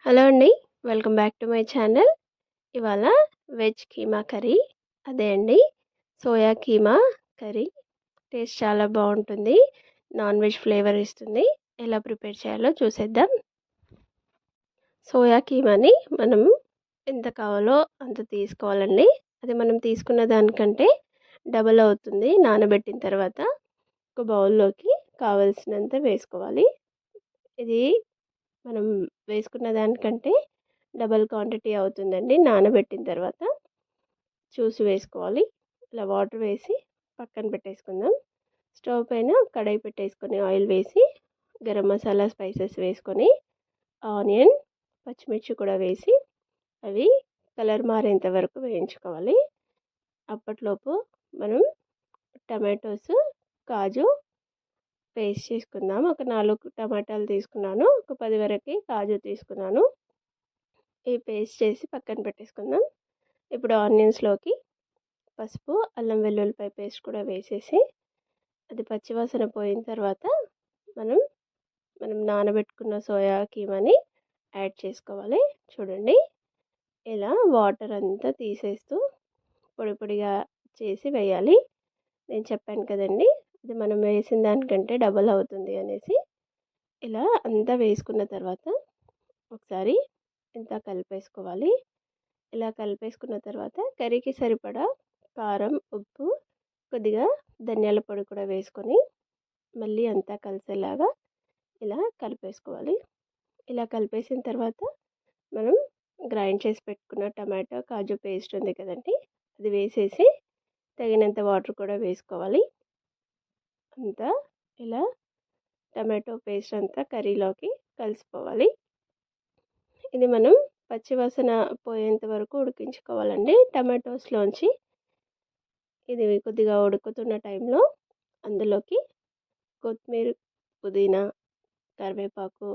Hello అండి. Welcome back to my channel. ఇవాళ veg keema curry, అదే అండి సోయా కీమా కర్రీ. టేస్ట్ చాలా బాగుంటుంది, నాన్ వెజ్ ఫ్లేవర్ ఇస్తుంది. ఎలా ప్రిపేర్ చేయాలో చూసేద్దాం. సోయా కీమాని మనం ఎంత కావాలో అంత తీసుకోవాలండి. అది మనం తీసుకున్న దానికంటే డబల్ అవుతుంది నానబెట్టిన తర్వాత. ఒక బౌల్లోకి కావలసినంత వేసుకోవాలి. ఇది మనం వేసుకున్న దానికంటే డబల్ క్వాంటిటీ అవుతుందండి. నానబెట్టిన తర్వాత చూసి వేసుకోవాలి. ఇలా వాటర్ వేసి పక్కన పెట్టేసుకుందాం. స్టవ్ పైన కడాయి పెట్టేసుకొని ఆయిల్ వేసి గరం మసాలా స్పైసెస్ వేసుకొని ఆనియన్ పచ్చిమిర్చి కూడా వేసి అవి కలర్ మారేంత వరకు వేయించుకోవాలి. అప్పట్లోపు మనం టమాటోస్, కాజు పేస్ట్ చేసుకుందాం. ఒక 4 టమాటాలు తీసుకున్నాను, ఒక 10 వరకు కాజు తీసుకున్నాను. ఇవి పేస్ట్ చేసి పక్కన పెట్టేసుకుందాం. ఇప్పుడు ఆనియన్స్లోకి పసుపు, అల్లం వెల్లుల్లిపాయ పేస్ట్ కూడా వేసేసి అది పచ్చివాసన పోయిన తర్వాత మనం నానబెట్టుకున్న సోయా కీమాని యాడ్ చేసుకోవాలి. చూడండి, ఇలా వాటర్ అంతా తీసేస్తూ పొడి పొడిగా చేసి వేయాలి. నేను చెప్పాను కదండి, ఇది మనం వేసిన దానికంటే డబల్ అవుతుంది అనేసి. ఇలా అంతా వేసుకున్న తర్వాత ఒకసారి ఇంత కలిపేసుకోవాలి. ఇలా కలిపేసుకున్న తర్వాత కర్రీకి సరిపడా కారం, ఉప్పు, కొద్దిగా ధనియాల పొడి కూడా వేసుకొని మళ్ళీ అంతా కలిసేలాగా ఇలా కలిపేసుకోవాలి. ఇలా కలిపేసిన తర్వాత మనం గ్రైండ్ చేసి పెట్టుకున్న టమాటో కాజు పేస్ట్ ఉంది కదండి, అది వేసేసి తగినంత వాటర్ కూడా వేసుకోవాలి. అంతా ఇలా టమాటో పేస్ట్ అంతా కర్రీలోకి కలిసిపోవాలి. ఇది మనం పచ్చివాసన పోయేంత వరకు ఉడికించుకోవాలండి. టమాటోస్లోంచి ఇది కొద్దిగా ఉడుకుతున్న టైంలో అందులోకి కొత్తిమీర, పుదీనా, కరివేపాకు,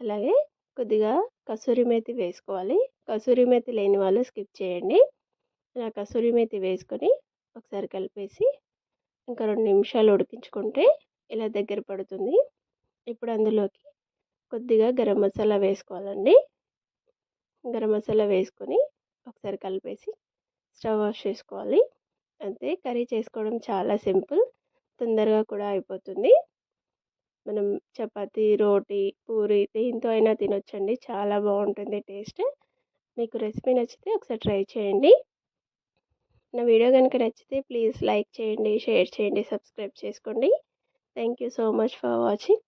అలాగే కొద్దిగా కసూరి మేతి వేసుకోవాలి. కసూరి మేతి లేని వాళ్ళు స్కిప్ చేయండి. ఇలా కసూరి మేతి వేసుకొని ఒకసారి కలిపేసి ఇంకా 2 నిమిషాలు ఉడికించుకుంటే ఇలా దగ్గర పడుతుంది. ఇప్పుడు అందులోకి కొద్దిగా గరం మసాలా వేసుకోవాలండి. గరం మసాలా వేసుకొని ఒకసారి కలిపేసి స్టవ్ ఆఫ్ చేసుకోవాలి. అంతే, కర్రీ చేసుకోవడం చాలా సింపుల్, తొందరగా కూడా అయిపోతుంది. మనం చపాతీ, రోటీ, పూరి దేంతో అయినా తినొచ్చండి. చాలా బాగుంటుంది టేస్ట్. మీకు రెసిపీ నచ్చితే ఒకసారి ట్రై చేయండి. నా వీడియో కనుక నచ్చితే ప్లీజ్ లైక్ చేయండి, షేర్ చేయండి, సబ్స్క్రైబ్ చేసుకోండి. Thank you so much for watching.